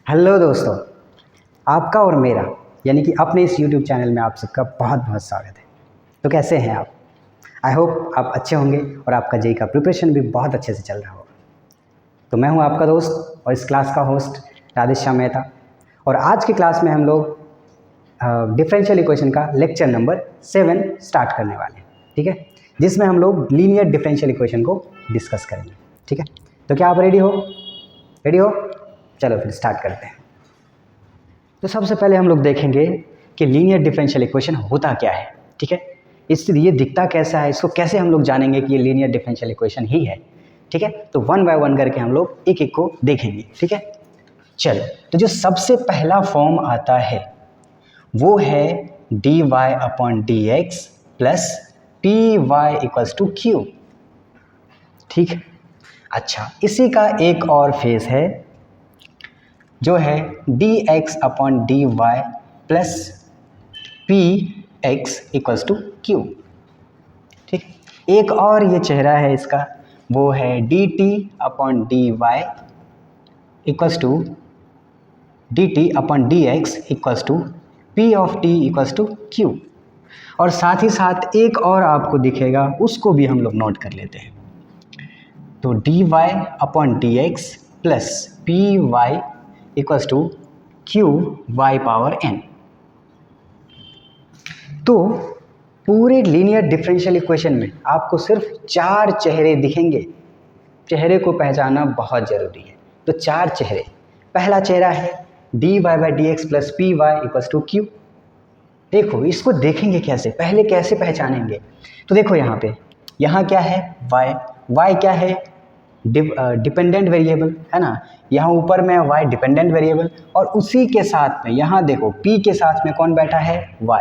Hello दोस्तों, आपका और मेरा यानी कि अपने इस यूट्यूब चैनल में आप सबका बहुत बहुत स्वागत है। तो कैसे हैं आप? आई होप आप अच्छे होंगे और आपका जेई का प्रिपरेशन भी बहुत अच्छे से चल रहा होगा। तो मैं हूं आपका दोस्त और इस क्लास का होस्ट राधेश्याम मेहता, और आज की क्लास में हम लोग डिफरेंशियल इक्वेशन का लेक्चर नंबर 7 स्टार्ट करने वाले हैं। ठीक है, जिसमें हम लोग लीनियर डिफरेंशियल इक्वेशन को डिस्कस करेंगे। ठीक है, तो क्या आप रेडी हो? चलो फिर स्टार्ट करते हैं। तो सबसे पहले हम लोग देखेंगे कि लीनियर डिफरेंशियल इक्वेशन होता क्या है। ठीक है, इसलिए ये दिखता कैसा है, इसको कैसे हम लोग जानेंगे कि ये लीनियर डिफरेंशियल इक्वेशन ही है। ठीक है, तो वन बाय वन करके हम लोग एक एक को देखेंगे। ठीक है, चलो, तो जो सबसे पहला फॉर्म आता है वो है dy upon D x plus p y equals to q. ठीक है, अच्छा, इसी का एक और फेस है जो है d x upon d y plus p x equals to q. ठीक, एक और ये चेहरा है इसका, वो है d t upon d y equals to d t upon D x equals to p of t equals to q. और साथ ही साथ एक और आपको दिखेगा, उसको भी हम लोग नोट कर लेते हैं। तो d Y upon D x plus p y equals to q y power n. तो पूरे लीनियर डिफरेंशियल इक्वेशन में आपको सिर्फ 4 चेहरे दिखेंगे। चेहरे को पहचानना बहुत ज़रूरी है। तो 4 चेहरे, पहला चेहरा है d Y by D x plus p y equals to q. देखो, इसको देखेंगे कैसे, पहले कैसे पहचानेंगे। तो देखो यहाँ क्या है, वाई क्या है, डिपेंडेंट वेरिएबल है ना। यहाँ ऊपर में y डिपेंडेंट वेरिएबल, और उसी के साथ में यहाँ देखो p के साथ में कौन बैठा है, y,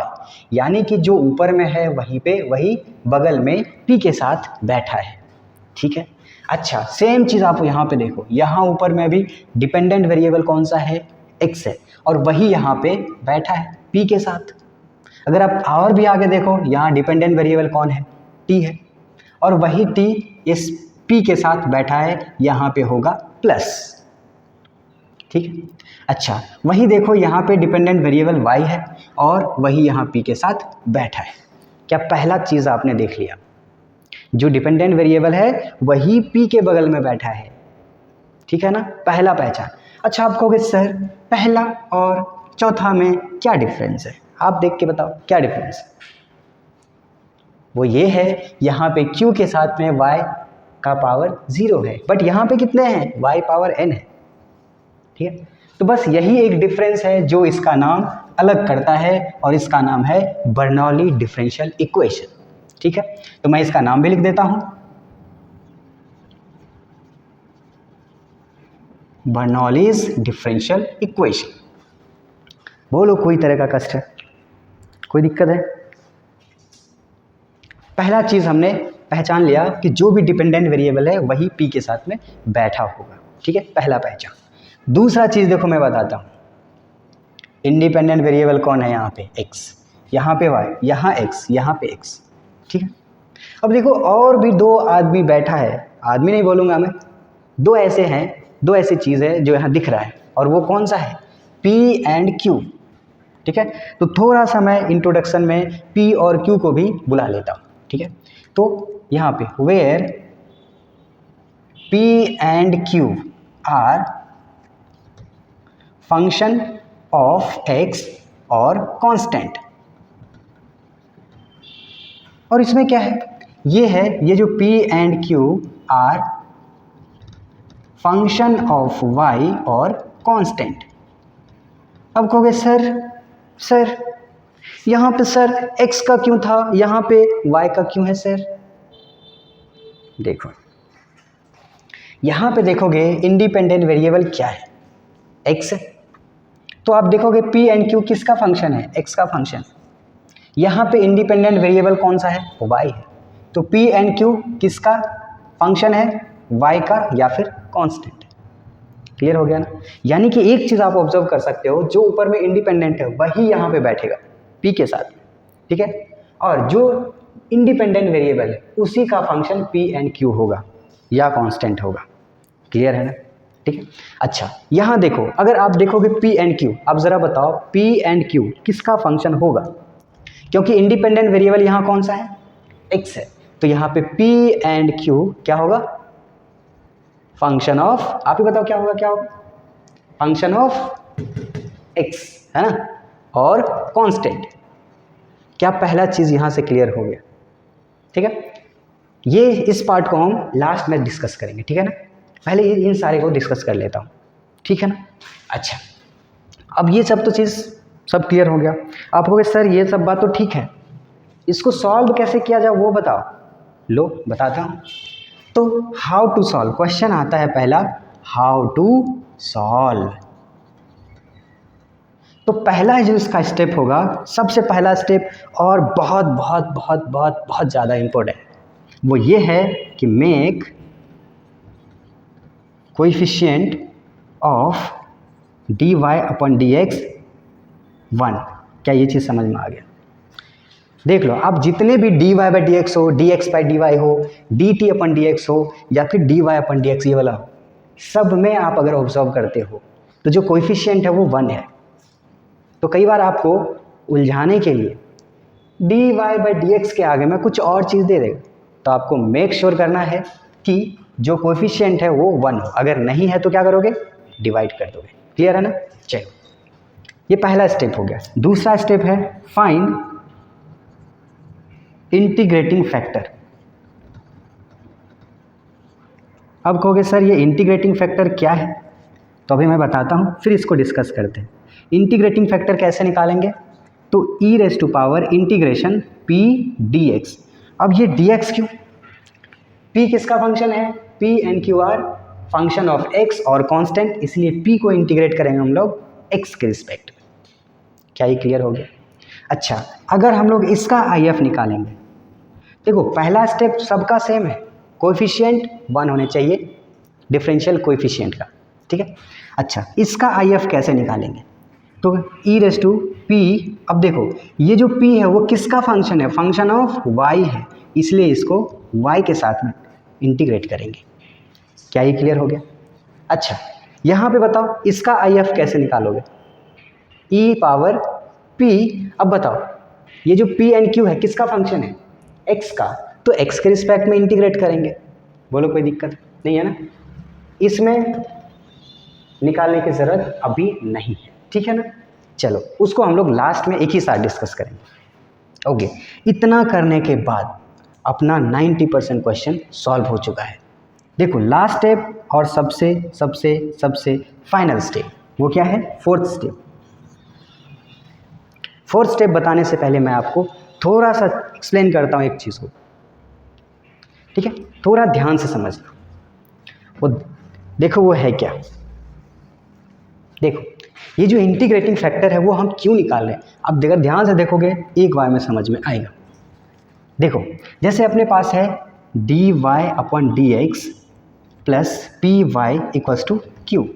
यानी कि जो ऊपर में है वहीं पे वही बगल में p के साथ बैठा है। ठीक है, अच्छा, सेम चीज़ आप यहाँ पे देखो, यहाँ ऊपर में भी डिपेंडेंट वेरिएबल कौन सा है, x है, और वही यहाँ पे बैठा है p के साथ। अगर आप और भी आगे देखो, यहाँ डिपेंडेंट वेरिएबल कौन है, t है, और वही t इस p के साथ बैठा है, यहाँ पे होगा प्लस। ठीक है, अच्छा, वही देखो यहाँ पे डिपेंडेंट वेरिएबल y है और वही यहाँ p के साथ बैठा है। क्या पहला चीज़ आपने देख लिया, जो डिपेंडेंट वेरिएबल है वही p के बगल में बैठा है। ठीक है ना, पहला पहचान। अच्छा, आप कहोगे सर पहला और चौथा में क्या डिफरेंस है, आप देख के बताओ क्या डिफरेंस है। वो ये है, यहाँ पे q के साथ में y का पावर 0 है, बट यहाँ पे कितने हैं, y पावर n है। ठीक है, तो बस यही एक डिफरेंस है जो इसका नाम अलग करता है, और इसका नाम है बर्नौली डिफरेंशियल इक्वेशन। ठीक है, तो मैं इसका नाम भी लिख देता हूं, बर्नौलीज डिफरेंशियल इक्वेशन। बोलो, कोई तरह का कष्ट है, कोई दिक्कत है? पहला चीज़ हमने पहचान लिया कि जो भी डिपेंडेंट वेरिएबल है वही p के साथ में बैठा होगा। ठीक है, पहला पहचान। दूसरा चीज़ देखो, मैं बताता हूँ, इंडिपेंडेंट वेरिएबल कौन है, यहाँ पे x, यहाँ पे y, यहाँ x, यहाँ पे x। ठीक है, अब देखो और भी 2 आदमी बैठा है, आदमी नहीं बोलूँगा मैं, 2 ऐसे हैं, 2 ऐसी चीज़ है जो यहाँ दिख रहा है, और वो कौन सा है, p एंड q। ठीक है, तो थोड़ा सा मैं इंट्रोडक्शन में p और q को भी बुला लेता हूँ। ठीक है, तो यहाँ पे where p and q are function of x और कांस्टेंट। और इसमें क्या है, ये जो p and q are function of y और कांस्टेंट। अब कहोगे सर यहाँ पे सर x का क्यों था, यहाँ पे y का क्यों है सर? देखो, यहाँ पे देखोगे इंडिपेंडेंट वेरिएबल क्या है, x है, तो आप देखोगे p एंड q किसका फंक्शन है, x का फंक्शन। यहाँ पे इंडिपेंडेंट वेरिएबल कौन सा है, y है, तो p एंड q किसका फंक्शन है, y का या फिर कांस्टेंट। क्लियर हो गया ना? यानी कि एक चीज़ आप ऑब्जर्व कर सकते हो, जो ऊपर में इंडिपेंडेंट है वही यहाँ पे बैठेगा p के साथ। ठीक है, और जो इंडिपेंडेंट वेरिएबल है उसी का फंक्शन p एंड q होगा या कांस्टेंट होगा। क्लियर है ना? ठीक है। अच्छा यहाँ देखो, अगर आप देखोगे पी एंड क्यू, आप ज़रा बताओ पी एंड क्यू किसका फंक्शन होगा, क्योंकि इंडिपेंडेंट वेरिएबल यहाँ कौन सा है, एक्स है, तो यहाँ पे पी एंड क्यू क्या होगा, फंक्शन ऑफ, आप ही बताओ क्या होगा, क्या होगा, फंक्शन ऑफ एक्स, है ना, और कांस्टेंट। क्या पहला चीज़ यहाँ से क्लियर हो गया, ठीक है। ये इस पार्ट को हम लास्ट में डिस्कस करेंगे, ठीक है ना, पहले इन सारे को डिस्कस कर लेता हूँ, ठीक है ना। अच्छा अब ये सब तो चीज़ सब क्लियर हो गया। आप कहोगे सर ये सब बात तो ठीक है, इसको सॉल्व कैसे किया जाए वो बताओ, लो बताता हूँ। तो हाउ टू सॉल्व, क्वेश्चन आता है पहला, हाउ टू सॉल्व। तो पहला जो इसका स्टेप होगा, सबसे पहला स्टेप और बहुत बहुत बहुत बहुत बहुत ज़्यादा इम्पोर्टेंट, वो ये है कि make coefficient of dy upon dx 1। क्या ये चीज़ समझ में आ गया? देख लो, आप जितने भी dy बाई dx हो, dx बाई dy हो, dt अपन dx हो, या फिर dy अपन dx ये वाला हो, सब में आप अगर ऑब्जर्व करते हो तो जो कोएफिशिएंट है वो 1 है। तो कई बार आपको उलझाने के लिए dy बाई dx के आगे में कुछ और चीज़ दे देगा, तो आपको मेक श्योर करना है कि जो कोएफिशिएंट है वो 1 हो, अगर नहीं है तो क्या करोगे, डिवाइड कर दोगे। क्लियर है ना? चलो ये पहला स्टेप हो गया। दूसरा स्टेप है फाइंड इंटीग्रेटिंग फैक्टर। अब कहोगे सर ये इंटीग्रेटिंग फैक्टर क्या है, तो अभी मैं बताता हूँ, फिर इसको डिस्कस करते हैं। इंटीग्रेटिंग फैक्टर कैसे निकालेंगे, तो e raise to power integration P D X. अब ये डी एक्स क्यों, पी किसका फंक्शन है, P and Q are function of X और कांस्टेंट, इसलिए पी को इंटीग्रेट करेंगे हम लोग एक्स के रिस्पेक्ट। क्या ये क्लियर हो गया? अच्छा अगर हम लोग इसका आई एफ निकालेंगे, देखो पहला स्टेप सबका सेम है, कोएफिशिएंट 1 होने चाहिए डिफरेंशियल कोएफिशिएंट का, ठीक है। अच्छा इसका आई एफ कैसे निकालेंगे, तो ई रेस टू पी, अब देखो ये जो पी है वो किसका फंक्शन है, फंक्शन ऑफ वाई है, इसलिए इसको वाई के साथ में इंटीग्रेट करेंगे। क्या ये क्लियर हो गया? अच्छा यहाँ पे बताओ इसका आई एफ कैसे निकालोगे, ई पावर पी। अब बताओ ये जो पी एंड क्यू है किसका फंक्शन है, एक्स का, तो एक्स के रिस्पेक्ट में इंटीग्रेट करेंगे। बोलो कोई दिक्कत नहीं है ना, इसमें निकालने की ज़रूरत अभी नहीं है, ठीक है ना। चलो उसको हम लोग लास्ट में एक ही साथ डिस्कस करेंगे। ओके, इतना करने के बाद अपना 90% क्वेश्चन सॉल्व हो चुका है। देखो लास्ट स्टेप और सबसे सबसे सबसे फाइनल स्टेप वो क्या है, फोर्थ स्टेप। फोर्थ स्टेप बताने से पहले मैं आपको थोड़ा सा एक्सप्लेन करता हूँ एक चीज़ को, ठीक है, थोड़ा ध्यान से समझना। वो देखो वो है क्या, देखो ये जो इंटीग्रेटिंग फैक्टर है वो हम क्यों निकाल रहे हैं, अब अगर ध्यान से देखोगे एक बार में समझ में आएगा। देखो जैसे अपने पास है d Y upon D x plus p y equals to q.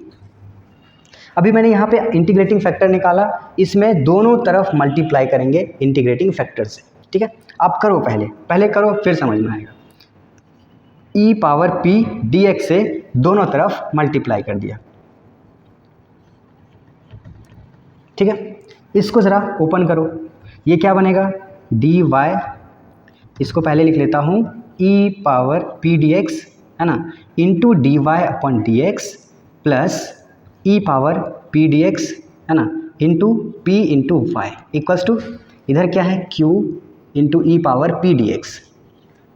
अभी मैंने यहाँ पे इंटीग्रेटिंग फैक्टर निकाला, इसमें दोनों तरफ मल्टीप्लाई करेंगे इंटीग्रेटिंग फैक्टर से, ठीक है। आप करो पहले करो फिर समझ में आएगा। ई पावर पी डी एक्स से दोनों तरफ मल्टीप्लाई कर दिया, ठीक है। इसको ज़रा ओपन करो, ये क्या बनेगा, डी वाई, इसको पहले लिख लेता हूँ e power P D x, है ना, into D Y upon D x plus e power P D x, है ना, into P into Y equals to, इधर क्या है Q into e power P D X.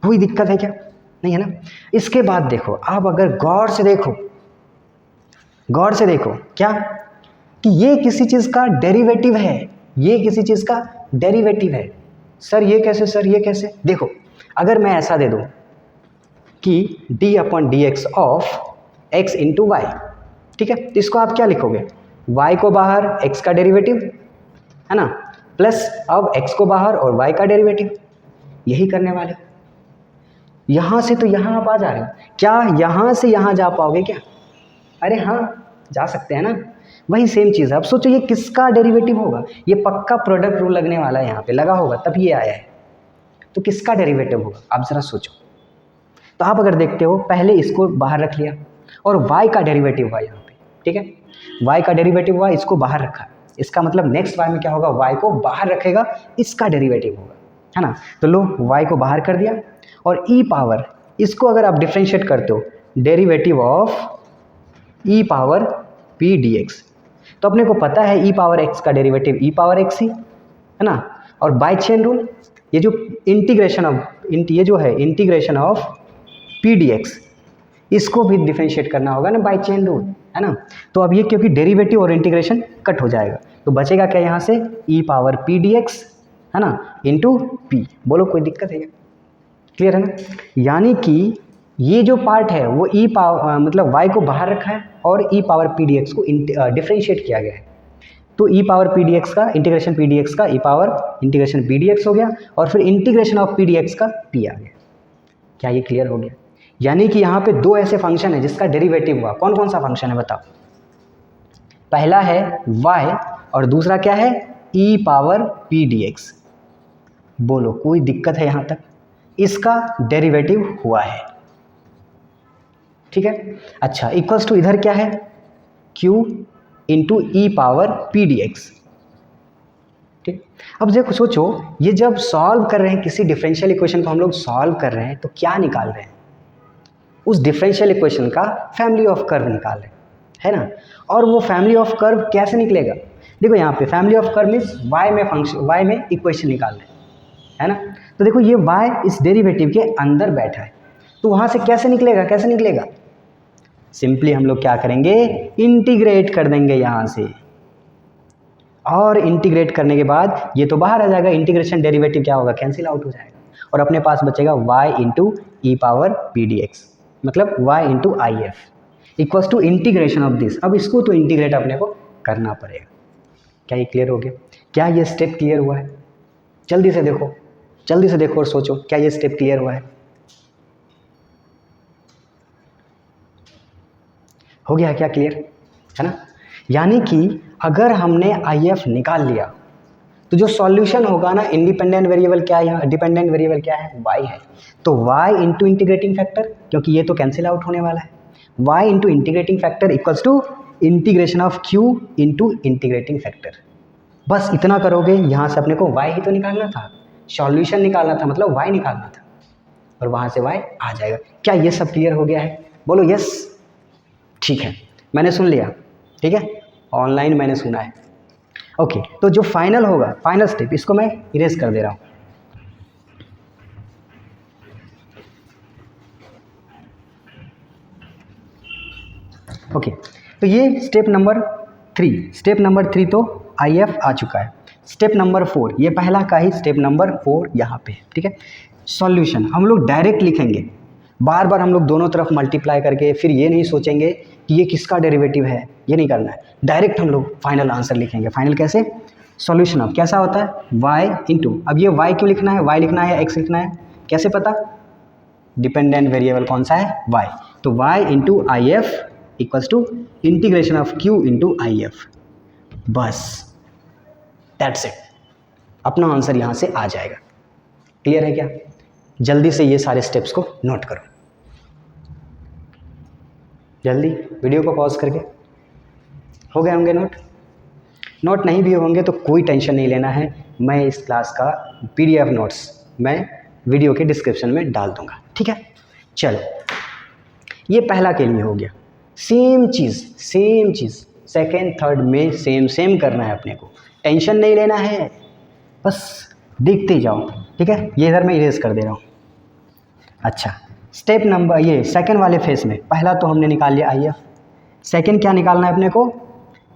कोई दिक्कत है क्या, नहीं है ना। इसके बाद देखो, आप अगर गौर से देखो क्या, कि ये किसी चीज़ का डेरिवेटिव है, ये किसी चीज़ का डेरिवेटिव है। सर ये कैसे, सर ये कैसे, देखो अगर मैं ऐसा दे दूँ कि d upon D x of x into y, ठीक है, तो इसको आप क्या लिखोगे, y को बाहर x का डेरिवेटिव, है ना, प्लस अब x को बाहर और y का डेरिवेटिव, यही करने वाले। यहाँ से तो यहाँ आप आ जा रहे हो, क्या यहाँ से यहाँ जा पाओगे क्या, अरे हाँ जा सकते हैं ना, वही सेम चीज़ है। अब सोचो ये किसका डेरिवेटिव होगा, ये पक्का प्रोडक्ट रूल लगने वाला है, यहाँ पे लगा होगा तब ये आया है, तो किसका डेरिवेटिव होगा आप ज़रा सोचो। तो आप अगर देखते हो पहले इसको बाहर रख लिया और वाई का डेरिवेटिव हुआ यहाँ पे, ठीक है, वाई का डेरिवेटिव हुआ, इसको बाहर रखा, इसका मतलब नेक्स्ट बार में क्या होगा, वाई को बाहर रखेगा, इसका डेरिवेटिव होगा, है ना। तो लो वाई को बाहर कर दिया और ई पावर, इसको अगर आप डिफ्रेंशिएट करते हो, derivative of E power P D x, तो अपने को पता है ई पावर एक्स का डेरिवेटिव ई पावर एक्स ही, है ना। और बाय चेन रूल, ये जो इंटीग्रेशन ऑफ ये जो है integration of P D x, इसको भी डिफ्रेंशिएट करना होगा ना बाय चेन रूल, है ना। तो अब ये क्योंकि डेरिवेटिव और इंटीग्रेशन कट हो जाएगा, तो बचेगा क्या यहाँ से, ई पावर पी डी एक्स, है ना, इंटू पी। बोलो कोई दिक्कत है क्या, क्लियर है ना। यानी कि ये जो पार्ट है वो ई पावर मतलब वाई को बाहर रखा है और e power P D X को डिफ्रेंशिएट किया गया है। तो e power P D x का इंटीग्रेशन पी डी एक्स का e power integration P D X हो गया और फिर integration of P D x का पी आ गया। क्या ये क्लियर हो गया। यानी कि यहाँ पे दो ऐसे फंक्शन है जिसका डेरिवेटिव हुआ। कौन कौन सा फंक्शन है बताओ। पहला है y और दूसरा क्या है e power P D x. बोलो कोई दिक्कत है यहाँ तक। इसका डेरिवेटिव हुआ है, ठीक है। अच्छा इक्वल्स टू इधर क्या है q into e power P D x, ठीक। अब देखो सोचो, ये जब सॉल्व कर रहे हैं किसी डिफरेंशियल इक्वेशन को हम लोग सॉल्व कर रहे हैं तो क्या निकाल रहे हैं, उस डिफरेंशियल इक्वेशन का फैमिली ऑफ कर्व निकाल रहे हैं, है ना। और वो फैमिली ऑफ कर्व कैसे निकलेगा, देखो यहाँ पे family of curve means y में फंक्शन, y में इक्वेशन निकाल रहे हैं, है ना। तो देखो ये y इस डेरिवेटिव के अंदर बैठा है, तो वहाँ से कैसे निकलेगा, कैसे निकलेगा। सिंपली हम लोग क्या करेंगे, इंटीग्रेट कर देंगे यहाँ से, और इंटीग्रेट करने के बाद ये तो बाहर आ जाएगा, इंटीग्रेशन डेरिवेटिव क्या होगा, कैंसिल आउट हो जाएगा और अपने पास बचेगा y into e power P D x, मतलब y into I F equals to integration of this. अब इसको तो इंटीग्रेट अपने को करना पड़ेगा। क्या ये क्लियर हो गया, क्या ये स्टेप क्लियर हुआ है। जल्दी से देखो, जल्दी से देखो और सोचो क्या ये स्टेप क्लियर हुआ है, हो गया क्या क्लियर, है ना। यानी कि अगर हमने आई एफ निकाल लिया तो जो सॉल्यूशन होगा ना, इंडिपेंडेंट वेरिएबल क्या है यहाँ, डिपेंडेंट वेरिएबल क्या है, y है, तो y इंटू इंटीग्रेटिंग फैक्टर, क्योंकि ये तो कैंसिल आउट होने वाला है, y into integrating factor equals to integration of q into integrating factor. बस इतना करोगे, यहाँ से अपने को y ही तो निकालना था, सॉल्यूशन निकालना था, मतलब y निकालना था, और वहाँ से y आ जाएगा। क्या ये सब क्लियर हो गया है, बोलो यस। ठीक है, मैंने सुन लिया, ठीक है, ऑनलाइन मैंने सुना है। ओके तो जो फाइनल होगा, फाइनल स्टेप, इसको मैं इरेज कर दे रहा हूँ। ओके तो ये स्टेप नंबर 3, स्टेप नंबर 3 तो आई एफ आ चुका है। स्टेप नंबर 4, ये पहला का ही स्टेप नंबर 4 यहाँ पे, ठीक है। सॉल्यूशन हम लोग डायरेक्ट लिखेंगे, बार बार हम लोग दोनों तरफ मल्टीप्लाई करके फिर ये नहीं सोचेंगे कि ये किसका डेरिवेटिव है, ये नहीं करना है। डायरेक्ट हम लोग फाइनल आंसर लिखेंगे। फाइनल कैसे, सॉल्यूशन ऑफ कैसा होता है y इंटू, अब ये y क्यों लिखना है, y लिखना है x लिखना है, कैसे पता, डिपेंडेंट वेरिएबल कौन सा है y, तो y into I F equals to integration of q into I F. बस दैट्स इट, अपना आंसर यहाँ से आ जाएगा। क्लियर है क्या। जल्दी से ये सारे स्टेप्स को नोट करो, जल्दी वीडियो को पॉज करके। हो गए होंगे नोट, नोट नहीं भी होंगे तो कोई टेंशन नहीं लेना है, मैं इस क्लास का पीडीएफ नोट्स मैं वीडियो के डिस्क्रिप्शन में डाल दूंगा, ठीक है। चलो ये पहला के लिए हो गया। सेम चीज़ सेकेंड थर्ड में सेम करना है अपने को, टेंशन नहीं लेना है, बस देखते जाओ, ठीक है। ये इधर मैं इरेज कर दे रहा हूँ। अच्छा स्टेप नंबर, ये सेकंड वाले फेस में पहला तो हमने निकाल लिया आई एफ, सेकंड क्या निकालना है अपने को,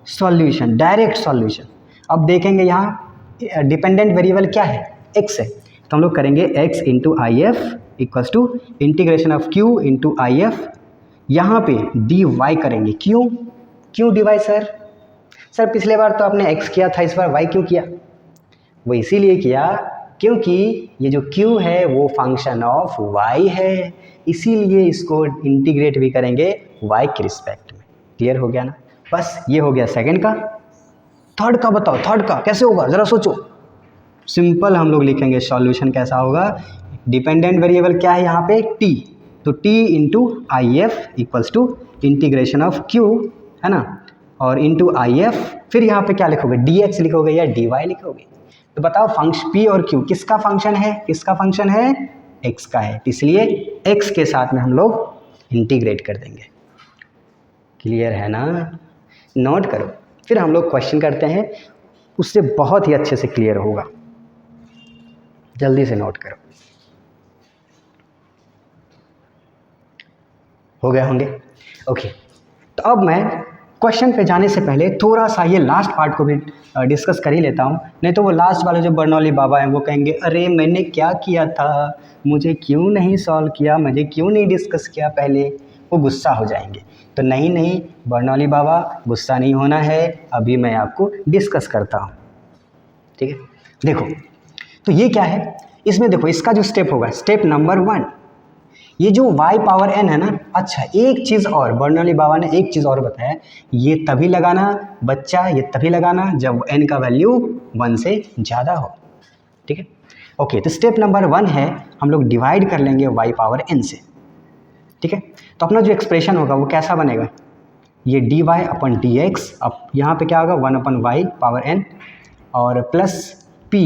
सॉल्यूशन, डायरेक्ट सॉल्यूशन। अब देखेंगे यहाँ डिपेंडेंट वेरिएबल क्या है, x है, तो हम लोग करेंगे x into I F equals to integration of q into I F. यहाँ पे dy करेंगे, क्यों dy सर पिछले बार तो आपने x किया था, इस बार y क्यों किया। वो इसीलिए किया क्योंकि ये जो q है वो फंक्शन ऑफ y है, इसीलिए इसको इंटीग्रेट भी करेंगे y के रिस्पेक्ट में। क्लियर हो गया ना। बस ये हो गया सेकंड का। थर्ड का बताओ, थर्ड का कैसे होगा ज़रा सोचो। सिंपल हम लोग लिखेंगे सॉल्यूशन कैसा होगा, डिपेंडेंट वेरिएबल क्या है यहाँ पे t, तो t into I F equals to integration of q, है ना, और इंटू आई एफ, फिर यहाँ पे क्या लिखोगे, डी एक्स लिखोगे या डी वाई लिखोगे। तो बताओ फंक्शन पी और क्यू किसका फंक्शन है, किसका फंक्शन है, एक्स का है, इसलिए एक्स के साथ में हम लोग इंटीग्रेट कर देंगे। क्लियर है ना, नोट करो, फिर हम लोग क्वेश्चन करते हैं, उससे बहुत ही अच्छे से क्लियर होगा, जल्दी से नोट करो। हो गया होंगे, ओके। तो अब मैं क्वेश्चन पे जाने से पहले थोड़ा सा ये लास्ट पार्ट को भी डिस्कस कर ही लेता हूँ, नहीं तो वो लास्ट वाले जो बर्नौली बाबा हैं वो कहेंगे अरे मैंने क्या किया था, मुझे क्यों नहीं सॉल्व किया, मुझे क्यों नहीं डिस्कस किया पहले, वो गुस्सा हो जाएंगे। तो नहीं बर्नौली बाबा गुस्सा नहीं होना है, अभी मैं आपको डिस्कस करता हूँ, ठीक है। देखो तो ये क्या है, इसमें देखो इसका जो स्टेप होगा, स्टेप नंबर 1, ये जो y पावर n है ना, अच्छा एक चीज़ और बर्नौली बाबा ने एक चीज़ और बताया, ये तभी लगाना बच्चा, ये तभी लगाना जब n का वैल्यू 1 से ज़्यादा हो, ठीक है। ओके, तो स्टेप नंबर 1 है, हम लोग डिवाइड कर लेंगे y पावर n से, ठीक है। तो अपना जो एक्सप्रेशन होगा वो कैसा बनेगा, ये dy अपन dx, अब यहाँ पे क्या होगा 1 अपन y पावर n और प्लस p,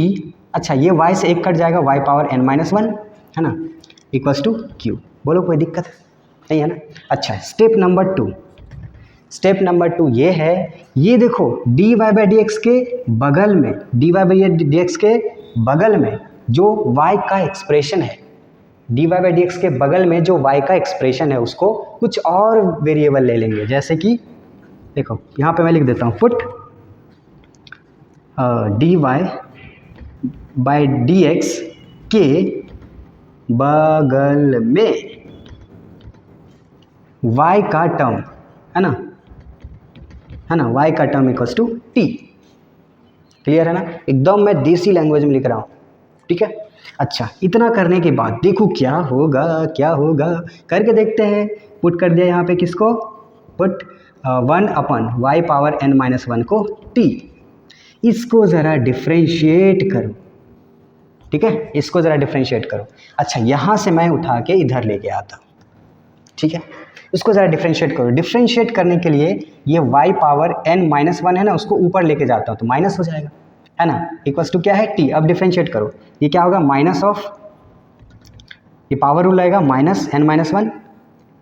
अच्छा ये y से एक कट जाएगा, y पावर n माइनस 1, है ना, इक्वल्स टू क्यू। बोलो कोई दिक्कत नहीं है ना। अच्छा स्टेप नंबर 2, स्टेप नंबर 2 ये है, ये देखो dy बाई डी एक्स के बगल में, dy बाई डी एक्स के बगल में जो y का एक्सप्रेशन है, dy बाई डी एक्स के बगल में जो y का एक्सप्रेशन है उसको कुछ और वेरिएबल ले लेंगे, जैसे कि देखो यहाँ पे मैं लिख देता हूँ put dy by D x के बगल में y का टर्म, है ना, y का term equals to t। Clear है ना, एकदम मैं देसी लैंग्वेज में लिख रहा हूँ, ठीक है। अच्छा इतना करने के बाद देखो क्या होगा, क्या होगा करके देखते हैं। पुट कर दिया यहाँ पे किसको, पुट 1 अपन y पावर n माइनस 1 को t, इसको ज़रा डिफ्रेंशिएट करो, ठीक है, इसको ज़रा डिफ्रेंशिएट करो। अच्छा यहाँ से मैं उठा के इधर लेके आता, ठीक है, इसको ज़रा डिफ्रेंशिएट करो। डिफ्रेंशिएट करने के लिए ये y पावर n माइनस 1 है ना, उसको ऊपर लेके जाता हूँ तो माइनस हो जाएगा, है ना, इक्वल्स टू क्या है t। अब डिफ्रेंशिएट करो, ये क्या होगा माइनस ऑफ, ये पावर रूल आएगा minus n minus 1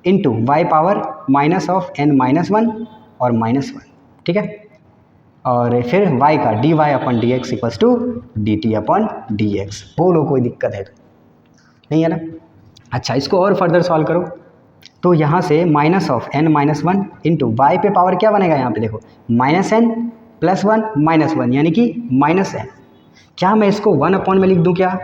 into y power minus of n minus 1 और माइनस 1, ठीक है, और फिर y का dy upon D x equals to d T upon D x. बोलो कोई दिक्कत है तो नहीं है ना। अच्छा इसको और फर्दर सॉल्व करो, तो यहाँ से minus of n minus 1 into y पे पावर क्या बनेगा, यहाँ पे देखो माइनस n प्लस 1 माइनस 1 यानी कि माइनस n। क्या मैं इसको 1 अपॉन में लिख दूँ, क्या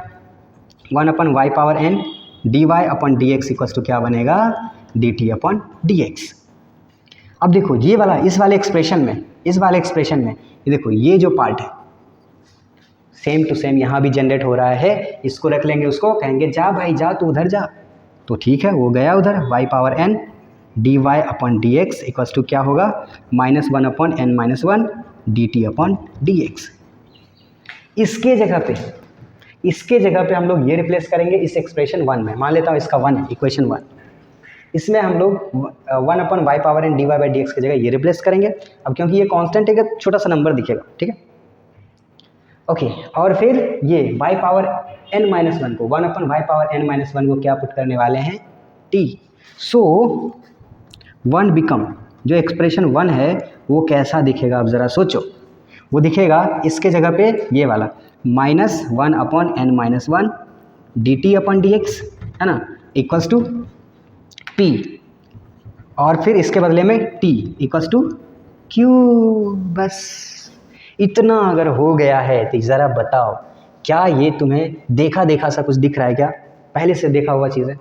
1 upon Y power n D Y upon D x equals to क्या बनेगा, D T upon D X. अब देखो ये वाला, इस वाले एक्सप्रेशन में, इस वाले एक्सप्रेशन में ये देखो ये जो पार्ट है सेम टू सेम यहाँ भी जनरेट हो रहा है, इसको रख लेंगे, उसको कहेंगे जा भाई जा तू उधर जा, तो ठीक है वो गया उधर, y power n D Y upon D x equals to क्या होगा minus 1 upon n minus 1 D T upon D x. इसके जगह पे हम लोग ये रिप्लेस करेंगे इस एक्सप्रेशन 1 में, मान लेता हूँ इसका 1 है इक्वेशन 1, इसमें हम लोग 1 upon Y power N D Y by D X की जगह ये रिप्लेस करेंगे। अब क्योंकि ये कांस्टेंट है छोटा सा नंबर दिखेगा, ठीक है, ओके। और फिर ये y पावर n माइनस 1 को 1 अपन y पावर n माइनस 1 को क्या पुट करने वाले हैं t। सो 1 बिकम, जो एक्सप्रेशन 1 है वो कैसा दिखेगा, आप ज़रा सोचो, वो दिखेगा इसके जगह पे ये वाला minus 1 upon n minus 1 D T upon D x, है ना, इक्वल्स टू p, और फिर इसके बदले में t इक्वल्स टू q। बस इतना अगर हो गया है तो ज़रा बताओ क्या ये तुम्हें देखा देखा सा कुछ दिख रहा है क्या, पहले से देखा हुआ चीज़ है,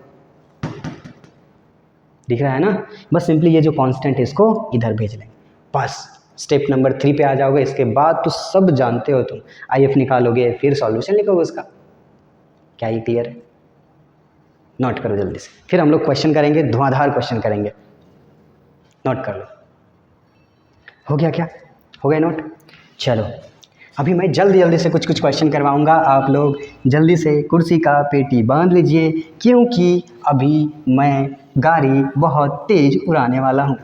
दिख रहा है ना। बस सिंपली ये जो कांस्टेंट है इसको इधर भेज लेंगे, बस स्टेप नंबर 3 पे आ जाओगे। इसके बाद तो सब जानते हो तुम, IF निकालोगे फिर सॉल्यूशन लिखोगे उसका। क्या ये क्लियर है? नोट करो जल्दी से, फिर हम लोग क्वेश्चन करेंगे, धुआंधार क्वेश्चन करेंगे, नोट कर लो। हो गया क्या, हो गया नोट? चलो अभी मैं जल्दी से कुछ क्वेश्चन करवाऊंगा, आप लोग जल्दी से कुर्सी का पेटी बांध लीजिए, क्योंकि अभी मैं गाड़ी बहुत तेज उड़ाने वाला हूँ।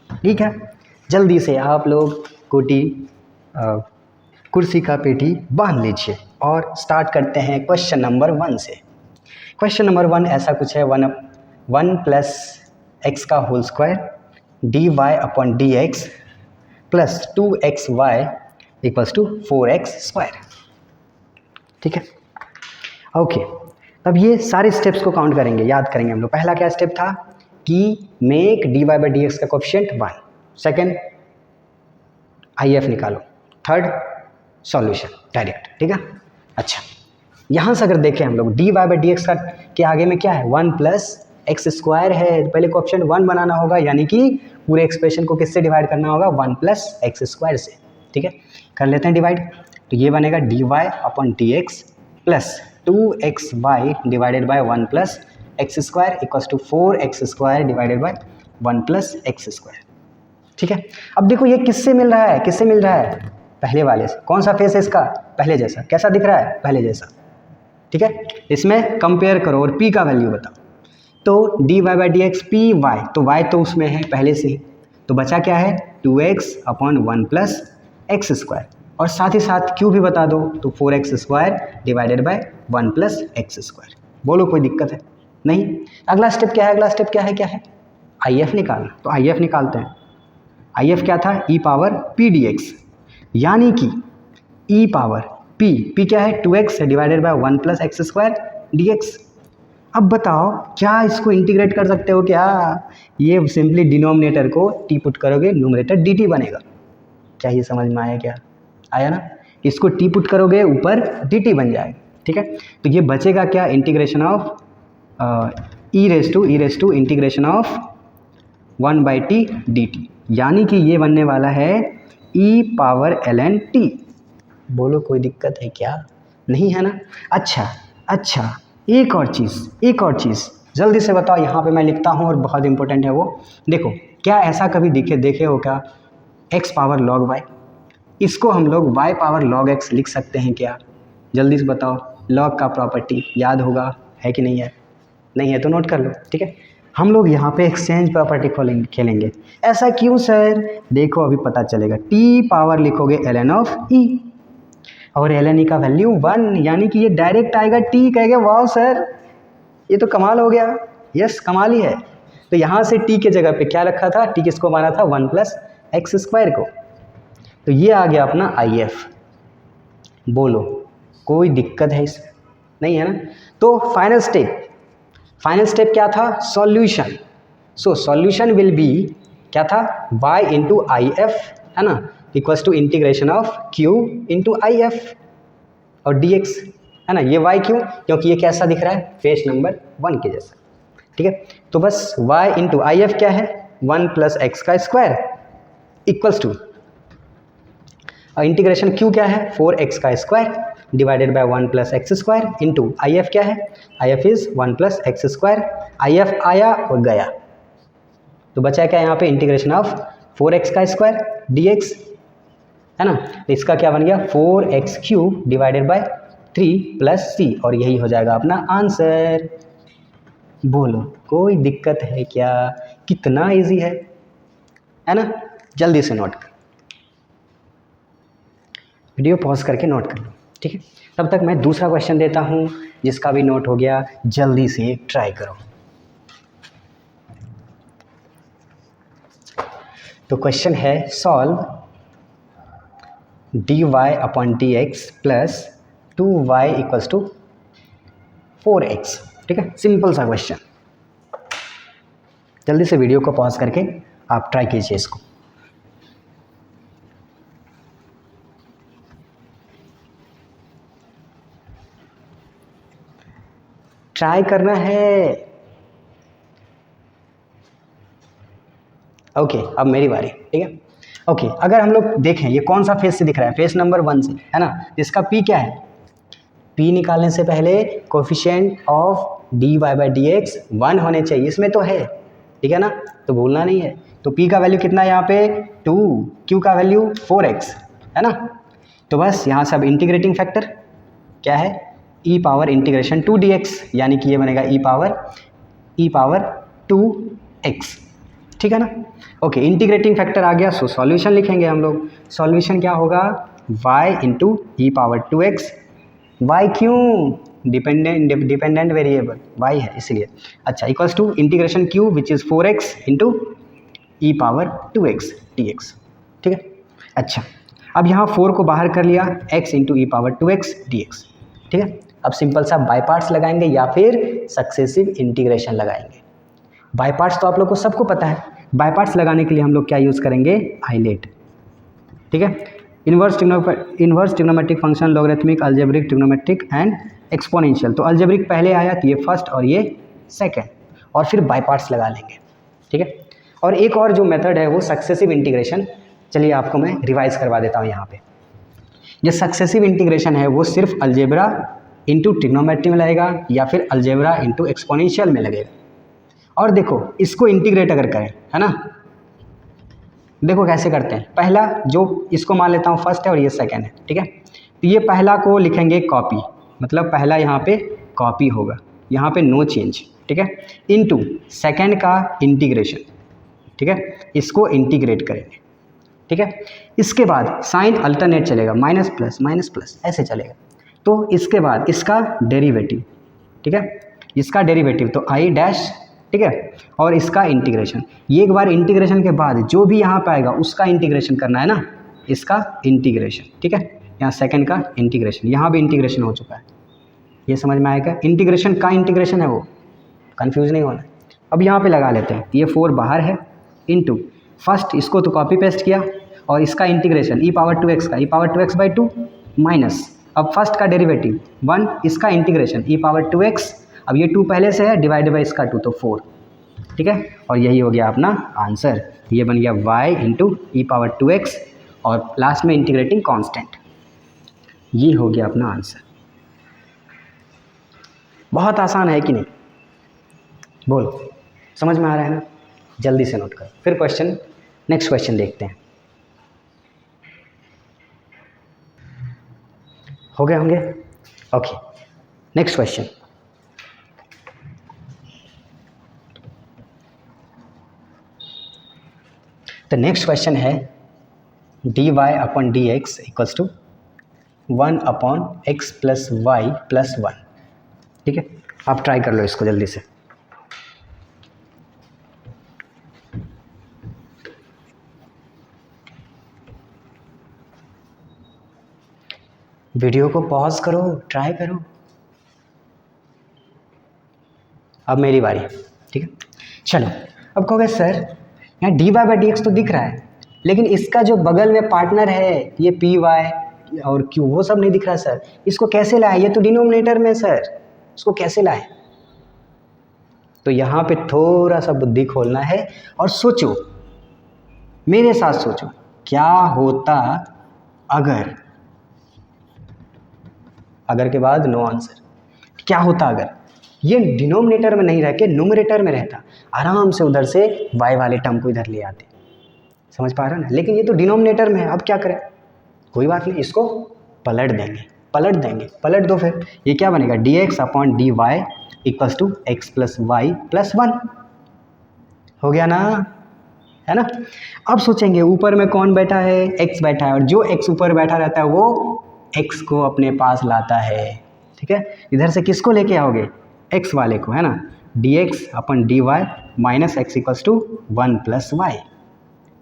ठीक है, जल्दी से आप लोग कुर्सी का पेटी बांध लीजिए और स्टार्ट करते हैं क्वेश्चन नंबर 1 से। क्वेश्चन नंबर 1 ऐसा कुछ है, 1 प्लस एक्स का whole square D Y upon D x plus 2xy equals to 4x square. ठीक है, ओके। अब ये सारे स्टेप्स को काउंट करेंगे, याद करेंगे हम लोग। पहला क्या स्टेप था कि make d Y by D x का कोफिशिएंट 1, सेकेंड IF निकालो, थर्ड सॉल्यूशन डायरेक्ट। ठीक है, अच्छा यहाँ से अगर देखें हम लोग d Y by D x का के आगे में क्या है, 1 प्लस एक्स स्क्वायर है, तो पहले कोफिशिएंट 1 बनाना होगा, यानी कि पूरे एक्सप्रेशन को किससे डिवाइड करना होगा, 1 प्लस एक्स स्क्वायर से। ठीक है, कर लेते हैं डिवाइड। तो ये बनेगा d Y upon D x plus 2xy divided by 1 plus x square equals to 4x square divided by 1 plus x square. ठीक है, अब देखो ये किससे मिल रहा है, किससे मिल रहा है, पहले वाले से। कौन सा फेस है इसका, पहले जैसा। कैसा दिख रहा है, पहले जैसा। ठीक है, इसमें कंपेयर करो और p का वैल्यू बताओ। तो d Y by D x p y, तो y तो उसमें है पहले से ही, तो बचा क्या है 2x upon 1 plus x square, और साथ ही साथ q भी बता दो, तो 4x square divided by 1 plus x square. बोलो कोई दिक्कत है, नहीं। अगला स्टेप क्या है, अगला स्टेप क्या है, क्या है, IF निकालना। तो IF निकालते हैं। IF क्या था, e पावर p dx, यानी कि e पावर p क्या है 2x divided by 1 plus x square dx। अब बताओ क्या इसको इंटीग्रेट कर सकते हो क्या, ये सिंपली डिनोमिनेटर को t पुट करोगे, न्यूमरेटर dt बनेगा। क्या ये समझ में आया, क्या आया ना, इसको t पुट करोगे ऊपर dt बन जाएगा। ठीक है, तो ये बचेगा क्या, integration of e raise to integration of 1 by t dt, यानी कि ये बनने वाला है e पावर ln t। बोलो कोई दिक्कत है क्या, नहीं है ना। अच्छा एक और चीज़ जल्दी से बताओ, यहाँ पे मैं लिखता हूँ और बहुत इंपॉर्टेंट है वो। देखो क्या ऐसा कभी देखे हो क्या, x पावर log y, इसको हम लोग y पावर log x लिख सकते हैं क्या, जल्दी से बताओ। log का प्रॉपर्टी याद होगा, है कि नहीं है, नहीं है तो नोट कर लो। ठीक है, हम लोग यहाँ पे एक्सचेंज प्रॉपर्टी खेलेंगे। ऐसा क्यों सर, देखो अभी पता चलेगा। t पावर लिखोगे ln ऑफ e, और ln e का वैल्यू 1, यानी कि ये डायरेक्ट आएगा t, कहेगा वाह सर ये तो कमाल हो गया। यस, कमाल ही है। तो यहाँ से t के जगह पे क्या रखा था, t किसको माना था, 1 प्लस एक्स स्क्वायर को, तो ये आ गया अपना IF। बोलो कोई दिक्कत है इसमें, नहीं है ना। तो फाइनल स्टेप क्या था, solution. So solution will be क्या था, y इंटू IF, है ना, equals to integration of q into IF और dx, है ना। ये y क्यों, क्योंकि ये कैसा दिख रहा है, फेस नंबर 1 के जैसा। ठीक है, तो बस y इंटू IF क्या है, 1 प्लस एक्स का स्क्वायर इक्वल्स टू, और इंटीग्रेशन q क्या है, 4x का square divided by 1 plus x square into IF क्या है, IF is 1 plus x square. IF आया और गया, तो बचा क्या यहाँ पे, इंटीग्रेशन ऑफ 4x का स्क्वायर dx, है ना। तो इसका क्या बन गया, 4x cube divided by 3 plus c, और यही हो जाएगा अपना आंसर। बोलो कोई दिक्कत है क्या, कितना इजी है ना। जल्दी से नोट कर, वीडियो पॉज करके नोट कर लो। ठीक है, तब तक मैं दूसरा क्वेश्चन देता हूँ, जिसका भी नोट हो गया जल्दी से ट्राई करो। तो क्वेश्चन है, solve dy upon dx plus 2y equals to 4x। ठीक है, सिंपल सा क्वेश्चन। जल्दी से वीडियो को पॉज करके आप ट्राई कीजिए इसको। ट्राई करना है। ओके, अब मेरी बारी। ठीक है, ओके, अगर हम लोग देखें ये कौन सा फेस से दिख रहा है, फेस नंबर 1 से, है ना। इसका p क्या है, p निकालने से पहले coefficient of dy by D x 1 होने चाहिए, इसमें तो है। ठीक है ना, तो भूलना नहीं है। तो p का वैल्यू कितना है यहाँ पे 2, q का वैल्यू 4x, है ना। तो बस यहाँ से अब इंटीग्रेटिंग फैक्टर क्या है, e पावर इंटीग्रेशन 2 dx, यानी कि ये बनेगा e पावर ई पावर 2x, ठीक है ना। ओके, इंटीग्रेटिंग फैक्टर आ गया, सो सॉल्यूशन लिखेंगे हम लोग। सॉल्यूशन क्या होगा, y into e power 2x। y क्यों, डिपेंडेंट वेरिएबल y है इसलिए। अच्छा, equals to integration q which is 4x into e power 2x dx, ठीक है। अच्छा, अब यहाँ 4 को बाहर कर लिया, x into e power 2x dx, ठीक है। अब सिंपल सा बाय पार्ट्स लगाएंगे या फिर सक्सेसिव इंटीग्रेशन लगाएंगे। बाय पार्ट्स तो आप लोग को सबको पता है, बाय पार्ट्स लगाने के लिए हम लोग क्या यूज़ करेंगे, आइलेट, ठीक है। Inverse trigonometric function, logarithmic, algebraic, trigonometric and exponential. तो अलजेब्रिक पहले आया, तो ये फर्स्ट और ये सेकेंड, और फिर बाय पार्ट्स लगा लेंगे, ठीक है। और एक और जो मेथड है वो सक्सेसिव इंटीग्रेशन, चलिए आपको मैं रिवाइज करवा देता हूँ यहाँ पे। ये सक्सेसिव इंटीग्रेशन है वो सिर्फ अलजेब्रा इंटू ट्रिग्नोमेट्री में लगेगा या फिर अलजेब्रा इंटू एक्सपोनेंशियल में लगेगा। और देखो इसको इंटीग्रेट अगर करें, है ना, देखो कैसे करते हैं। पहला जो इसको मान लेता हूँ फर्स्ट है और ये सेकेंड है, ठीक है। तो ये पहला को लिखेंगे कॉपी, मतलब पहला यहाँ पे कॉपी होगा, यहाँ पे नो चेंज, ठीक है, इनटू सेकेंड का इंटीग्रेशन, ठीक है, इसको इंटीग्रेट करेंगे, ठीक है। इसके बाद साइन अल्टरनेट चलेगा, माइनस प्लस ऐसे चलेगा। तो इसके बाद इसका डेरिवेटिव, ठीक है, इसका डेरिवेटिव तो आई डैश, ठीक है, और इसका इंटीग्रेशन। ये एक बार इंटीग्रेशन के बाद जो भी यहाँ पे आएगा उसका इंटीग्रेशन करना है ना, इसका इंटीग्रेशन, ठीक है। यहाँ सेकंड का इंटीग्रेशन, यहाँ भी इंटीग्रेशन हो चुका है, ये समझ में आएगा। इंटीग्रेशन का इंटीग्रेशन है वो, कंफ्यूज नहीं होना। अब यहाँ पे लगा लेते हैं, ये 4 बाहर है, इनटू फर्स्ट इसको तो कॉपी पेस्ट किया और इसका इंटीग्रेशन ई पावर 2x का, ई पावर 2x/2 माइनस, अब फर्स्ट का डेरिवेटिव 1, इसका इंटीग्रेशन ई पावर 2x, अब ये 2 पहले से है, डिवाइड बाई इसका 2 तो 4, ठीक है। और यही हो गया अपना आंसर, ये बन गया y into e power 2x और लास्ट में इंटीग्रेटिंग कांस्टेंट, ये हो गया अपना आंसर। बहुत आसान है कि नहीं, बोलो, समझ में आ रहा है ना, जल्दी से नोट करो। फिर क्वेश्चन, नेक्स्ट क्वेश्चन देखते हैं, हो गए होंगे। ओके, नेक्स्ट क्वेश्चन, तो नेक्स्ट क्वेश्चन है dy upon dx equals to 1 upon x plus y plus 1, ठीक है। आप ट्राई कर लो इसको जल्दी से। वीडियो को पॉज करो, ट्राई करो। अब मेरी बारी, ठीक है। चलो, अब कहोगे सर यहाँ dy बाई डी एक्स तो दिख रहा है, लेकिन इसका जो बगल में पार्टनर है ये पी वाई और क्यू, वो सब नहीं दिख रहा सर, इसको कैसे लाए, ये तो डिनोमिनेटर में सर, इसको कैसे लाए। तो यहाँ पे थोड़ा सा बुद्धि खोलना है और सोचो, मेरे साथ सोचो, क्या होता अगर के बाद नो आंसर, क्या होता अगर ये डिनोमिनेटर में नहीं रह के न्यूमरेटर में रहता, आराम से उधर से y वाले टर्म को इधर ले आते, समझ पा रहे हो ना। लेकिन ये तो डिनोमिनेटर में है, अब क्या करें, कोई बात नहीं, इसको पलट देंगे, पलट दो। फिर ये क्या बनेगा, dx upon dy equals to x plus y plus 1, हो गया ना, है ना। अब सोचेंगे ऊपर में कौन बैठा है, x बैठा है, और जो x ऊपर बैठा रहता है वो x को अपने पास लाता है, ठीक है। इधर से किसको लेके आओगे, x वाले को, है ना। dx upon dy minus x equals to 1 plus y,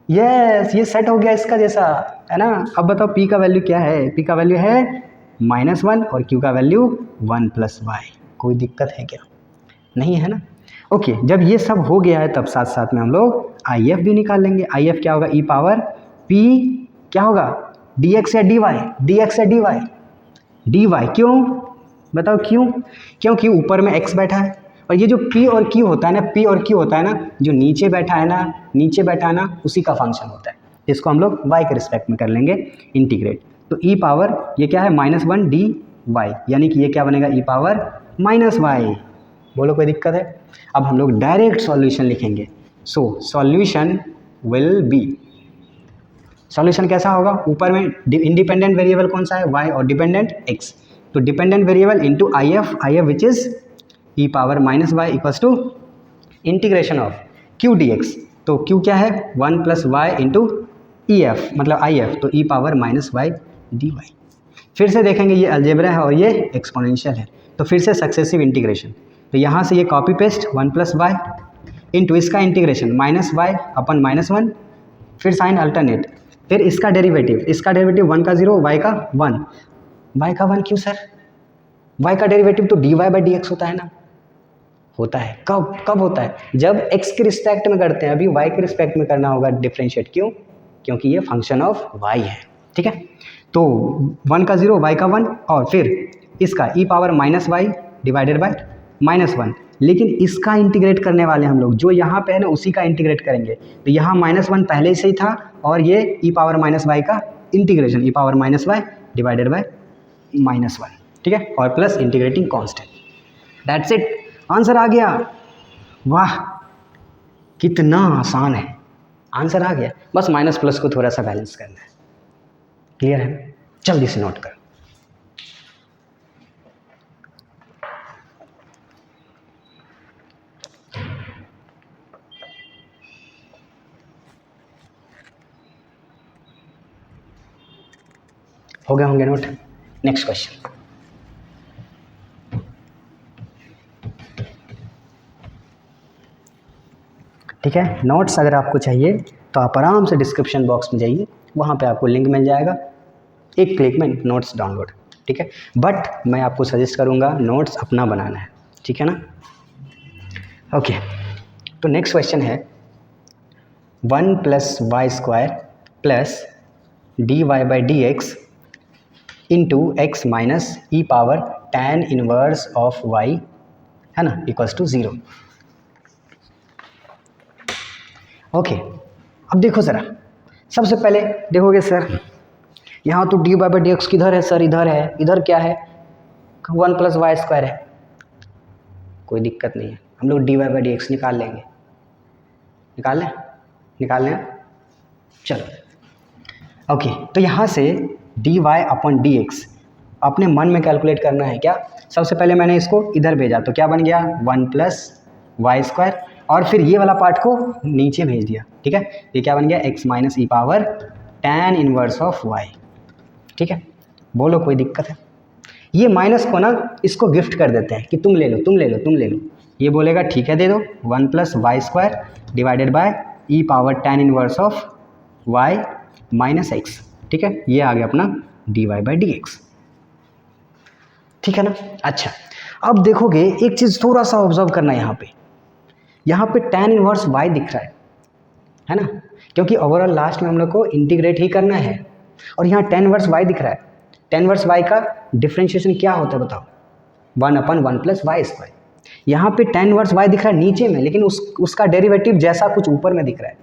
yes, ये सेट हो गया इसका जैसा, है ना। अब बताओ p का वैल्यू क्या है, p का वैल्यू है -1 और q का वैल्यू 1 प्लस वाई। कोई दिक्कत है क्या, नहीं है ना। ओके, जब ये सब हो गया है तब साथ साथ में हम लोग IF भी निकाल लेंगे। IF क्या होगा, ई पावर p क्या होगा, dx या dy, dy क्यों, बताओ क्यों, क्योंकि ऊपर में x बैठा है, और ये जो p और q होता है ना, जो नीचे बैठा है ना, उसी का फंक्शन होता है। इसको हम लोग y के रिस्पेक्ट में कर लेंगे इंटीग्रेट। तो ई पावर ये क्या है, -1 dy, यानी कि ये क्या बनेगा, ई पावर -y। बोलो कोई दिक्कत है। अब हम लोग डायरेक्ट सॉल्यूशन लिखेंगे। सो सॉल्यूशन विल बी, सॉल्यूशन कैसा होगा, ऊपर में इंडिपेंडेंट वेरिएबल कौन सा है, y, और डिपेंडेंट x। तो dependent variable into IF which is e power -y equals to integration of Q D x, तो क्यू क्या है 1 plus Y into E F मतलब आई एफ, तो e power minus Y D Y. फिर से देखेंगे ये अलजेब्रा है और ये एक्सपोनेंशियल है, तो फिर से सक्सेसिव इंटीग्रेशन, तो यहाँ से ये copy paste 1 plus Y into इसका इंटीग्रेशन माइनस वाई अपन -1, फिर साइन अल्टरनेट, फिर इसका डेरिवेटिव 1 का 0 y का 1, y का 1 क्यों सर, y का डेरिवेटिव तो dy बाई डी एक्स होता है ना, होता है कब होता है, जब x के रिस्पेक्ट में करते हैं, अभी y के रिस्पेक्ट में करना होगा डिफ्रेंशिएट, क्यों, क्योंकि ये फंक्शन ऑफ y है, ठीक है। तो 1 का 0 y का 1 और फिर इसका e power minus Y divided by -1, लेकिन इसका इंटीग्रेट करने वाले हम लोग जो यहाँ पे है ना उसी का इंटीग्रेट करेंगे, तो यहाँ -1 पहले से ही था और ये e पावर माइनस वाई का integration e power minus Y divided by -1, ठीक है, और plus integrating constant, that's it, answer आ गया। वाह कितना आसान है, आंसर आ गया, बस माइनस प्लस को थोड़ा सा बैलेंस करना है, क्लियर है, जल्दी से नोट कर। हो गया होंगे नोट, नेक्स्ट क्वेश्चन। ठीक है, नोट्स अगर आपको चाहिए तो आप आराम से डिस्क्रिप्शन बॉक्स में जाइए, वहाँ पे आपको लिंक मिल जाएगा, एक क्लिक में नोट्स डाउनलोड, ठीक है। बट मैं आपको सजेस्ट करूँगा नोट्स अपना बनाना है, ठीक है ना। ओके, तो नेक्स्ट क्वेश्चन है 1 plus Y square plus d Y by D x into x minus e power tan inverse of y, है ना, इक्वल्स टू 0। ओके, अब देखो ज़रा, सबसे पहले देखोगे सर यहाँ तो d Y by D x किधर है सर, इधर है, इधर क्या है 1 प्लस वाई स्क्वायर है, कोई दिक्कत नहीं है, हम लोग d Y by D x निकाल लेंगे, निकाल लें, चलो। ओके, तो यहाँ से d Y upon D x अपने मन में कैलकुलेट करना है क्या, सबसे पहले मैंने इसको इधर भेजा तो क्या बन गया 1 प्लस वाई स्क्वायर, और फिर ये वाला पार्ट को नीचे भेज दिया, ठीक है, ये क्या बन गया x minus e power tan inverse of y, ठीक है। बोलो कोई दिक्कत है, ये माइनस को ना इसको गिफ्ट कर देते हैं कि तुम ले लो, ये बोलेगा ठीक है दे दो 1 plus Y square divided by e power tan inverse of y minus x, ठीक है, ये आ गया अपना d Y by D x, ठीक है ना। अच्छा, अब देखोगे एक चीज़ थोड़ा सा ऑब्जर्व करना, यहाँ पे tan इनवर्स y दिख रहा है ना, क्योंकि ओवरऑल लास्ट में हम लोग को इंटीग्रेट ही करना है, और यहाँ tan इनवर्स y दिख रहा है, tan इनवर्स y का डिफ्रेंशिएशन क्या होता है बताओ, 1 अपन 1 प्लस वाई स्क्वायर, यहाँ पे tan इनवर्स y दिख रहा है नीचे में, लेकिन उसका डेरिवेटिव जैसा कुछ ऊपर में दिख रहा है,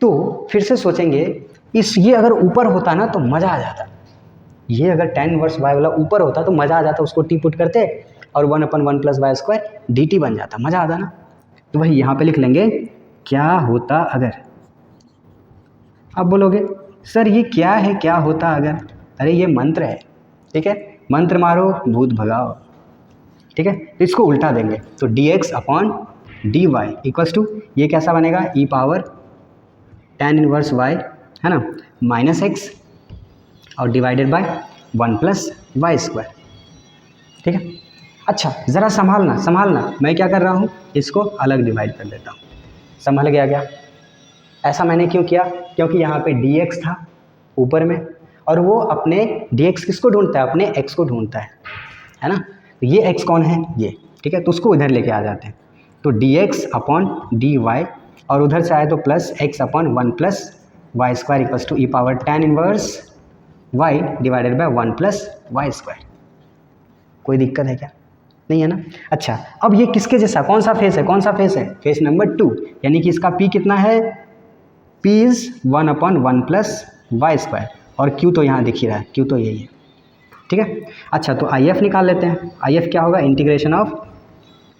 तो फिर से सोचेंगे ये अगर ऊपर होता ना तो मज़ा आ जाता, ये अगर tan इनवर्स y वाला ऊपर होता तो मज़ा आ जाता, उसको टी पुट करते और 1 upon 1 plus Y square d t बन जाता, मज़ा आता ना। तो वही यहाँ पे लिख लेंगे क्या होता अगर। अब बोलोगे सर ये क्या है क्या होता अगर, अरे ये मंत्र है, ठीक है, मंत्र मारो भूत भगाओ, ठीक है, तो इसको उल्टा देंगे, तो d x upon d y equals to ये कैसा बनेगा e power tan inverse y, है ना, माइनस एक्स और divided by 1 plus Y square, ठीक है। अच्छा ज़रा संभालना, मैं क्या कर रहा हूँ, इसको अलग डिवाइड कर देता हूँ, संभल गया क्या, ऐसा मैंने क्यों किया, क्योंकि यहाँ पे dx था ऊपर में, और वो अपने dx किसको ढूंढता है, अपने x को ढूंढता है ना, तो ये x कौन है ये, ठीक है, तो उसको इधर लेके आ जाते हैं, तो dx अपॉन dy और उधर से आए तो plus x upon 1 plus Y square equals to e power tan inverse y divided by 1 plus Y square. कोई दिक्कत है क्या, नहीं है ना। अच्छा, अब ये किसके जैसा, कौन सा फेस है, फेस नंबर 2, यानी कि इसका p कितना है, p is 1 upon 1 plus Y square, और q तो यहाँ दिख ही रहा है, q तो यही है, ठीक है। अच्छा, तो आई एफ निकाल लेते हैं, आई एफ क्या होगा, integration of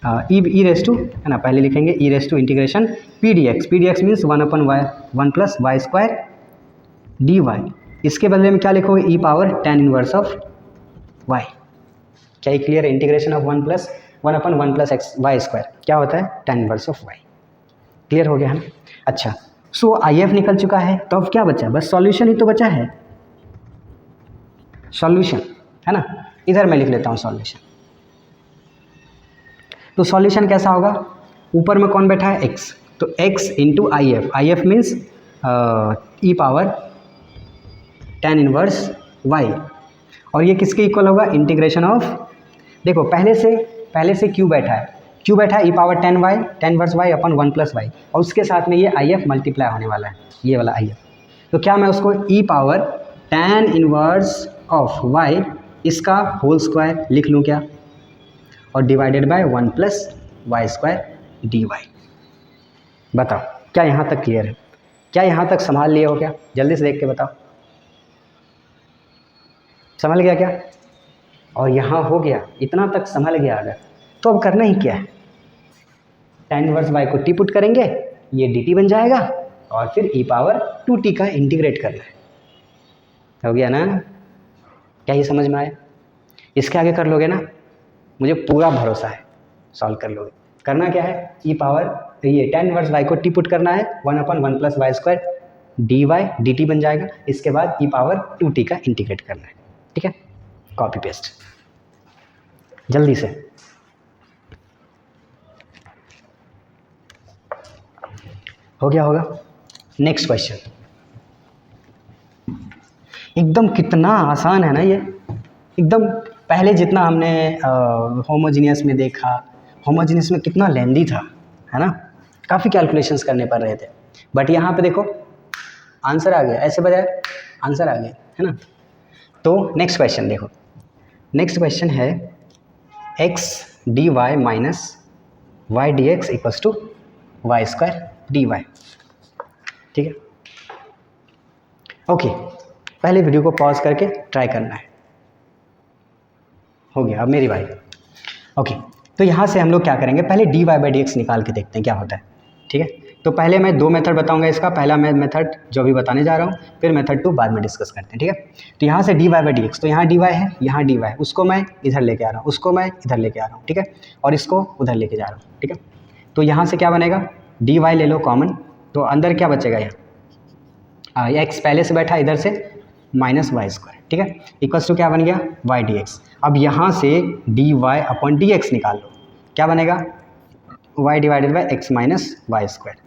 e raise to, है ना, पहले लिखेंगे e raise to integration P D X means 1 upon Y 1 plus Y square D Y, इसके बदले में क्या लिखोगे e power tan inverse of y, क्या ये क्लियर है, integration of 1 plus 1/1 plus X Y square क्या होता है, tan inverse of Y. Clear हो गया है ना। अच्छा, सो आई एफ निकल चुका है, तो अब क्या बचा, बस सॉल्यूशन ही तो बचा है, सॉल्यूशन है ना। इधर मैं लिख लेता हूँ सॉल्यूशन। तो सॉल्यूशन कैसा होगा, ऊपर में कौन बैठा है, x, तो x into I F means E power tan inverse y, और ये किसके इक्वल होगा, इंटीग्रेशन ऑफ, देखो पहले से q बैठा है, e power tan inverse y अपन 1 प्लस वाई, और उसके साथ में ये आई एफ मल्टीप्लाई होने वाला है, ये वाला आई एफ। तो क्या मैं उसको e power tan inverse of y इसका होल स्क्वायर लिख लूँ क्या, और divided by 1 plus Y square D Y. बताओ क्या यहाँ तक क्लियर है, क्या यहाँ तक संभाल लिए हो क्या, जल्दी से देख के बताओ, संभल गया क्या, और यहाँ हो गया, इतना तक संभल गया अगर, तो अब करना ही क्या है, tan इनवर्स y को टी पुट करेंगे, ये dt बन जाएगा, और फिर e पावर 2t का इंटीग्रेट करना है, हो गया ना। क्या ये समझ में आया, इसके आगे कर लोगे ना, मुझे पूरा भरोसा है सॉल्व कर लोगे। करना क्या है, ई पावर, ये tan इनवर्स y को टी पुट करना है, 1/1 plus Y square D y d t बन जाएगा, इसके बाद ई पावर 2t का इंटीग्रेट करना है, ठीक है। कॉपी पेस्ट जल्दी से, हो गया होगा। नेक्स्ट क्वेश्चन, एकदम कितना आसान है ना ये, एकदम पहले जितना हमने होमोजीनियस में देखा, होमोजीनियस में कितना लेंदी था, है ना, काफ़ी कैलकुलेशंस करने पड़ रहे थे, बट यहाँ पे देखो आंसर आ गया, ऐसे बजाय आंसर आ गया, है ना। तो नेक्स्ट क्वेश्चन देखो, नेक्स्ट क्वेश्चन है x dy minus Y d x equals to y square D y, ठीक है। ओके, पहले वीडियो को पॉज करके ट्राई करना है, हो गया, अब मेरी बारी। ओके, तो यहाँ से हम लोग क्या करेंगे, पहले dy बाई डी एक्स निकाल के देखते हैं क्या होता है, ठीक है। तो पहले मैं दो मेथड बताऊंगा इसका, पहला मैं मेथड जो भी बताने जा रहा हूँ, फिर मेथड 2 बाद में डिस्कस करते हैं, ठीक है। तो यहाँ से dy बाई डी एक्स, तो यहाँ dy है, यहाँ dy है, उसको मैं इधर लेके आ रहा हूँ, उसको मैं इधर लेके आ रहा हूँ, ठीक है, और इसको उधर लेके जा रहा हूँ, ठीक है। तो यहाँ से क्या बनेगा, dy ले लो कॉमन, तो अंदर क्या बचेगा, यहाँ x पहले से बैठा इधर से माइनस वाई स्क्वायर, ठीक है, इक्वल्स टू क्या बन गया, वाई डी एक्स। अब यहाँ से d Y upon D x निकाल लो, क्या बनेगा, y divided by x minus y square,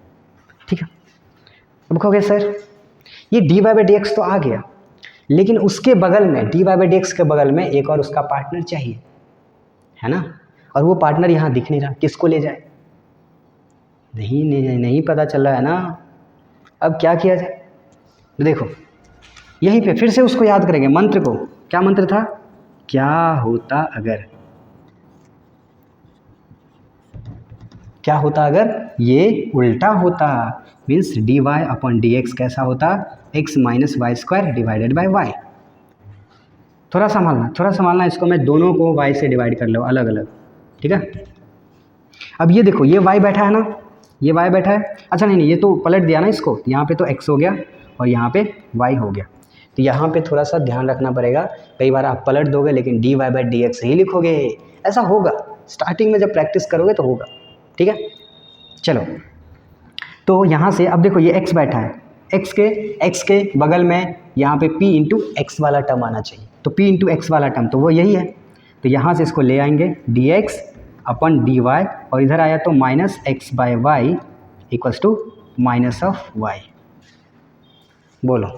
ठीक है। अब कहोगे सर ये d Y by D x तो आ गया, लेकिन उसके बगल में, d Y by D x के बगल में एक और उसका पार्टनर चाहिए, है ना, और वो पार्टनर यहाँ दिख नहीं रहा, किसको ले जाए, नहीं पता चल रहा है ना। अब क्या किया जाए, तो देखो यहीं पे फिर से उसको याद करेंगे मंत्र को, क्या मंत्र था, क्या होता अगर, क्या होता अगर ये उल्टा होता, means d Y upon D x कैसा होता, x minus y square divided by y. थोड़ा संभालना इसको, मैं दोनों को वाई से डिवाइड कर लो अलग अलग, ठीक है। अब ये देखो ये वाई बैठा है ना, ये वाई बैठा है, अच्छा नहीं ये तो पलट दिया ना इसको, यहाँ पे तो एक्स हो गया और यहाँ पे वाई हो गया, तो यहाँ पे थोड़ा सा ध्यान रखना पड़ेगा, कई बार आप पलट दोगे लेकिन D Y by D X ही लिखोगे, ऐसा होगा स्टार्टिंग में जब प्रैक्टिस करोगे तो होगा, ठीक है। चलो तो यहाँ से अब देखो ये x बैठा है, x के बगल में यहाँ पे p इंटू एक्स वाला टर्म आना चाहिए, तो p इंटू एक्स वाला टर्म तो वो यही है, तो यहाँ से इसको ले आएंगे dx अपन dy, और इधर आया तो minus x by y equals to minus of y. बोलो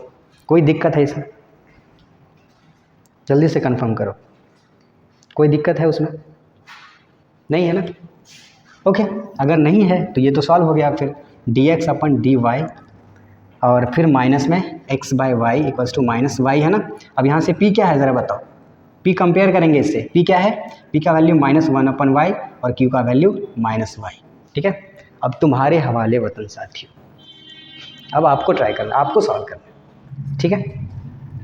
कोई दिक्कत है इसमें, जल्दी से कंफर्म करो, कोई दिक्कत है उसमें, नहीं है ना। ओके, अगर नहीं है तो ये तो सॉल्व हो गया, फिर dx अपन dy और फिर माइनस में x by y equals to minus y, है ना। अब यहाँ से p क्या है ज़रा बताओ, p कंपेयर करेंगे इससे, p क्या है, p का वैल्यू -1 अपन y और q का वैल्यू -y, ठीक है। अब तुम्हारे हवाले वतन साथियों, अब आपको ट्राई करना, आपको सॉल्व करना, ठीक है।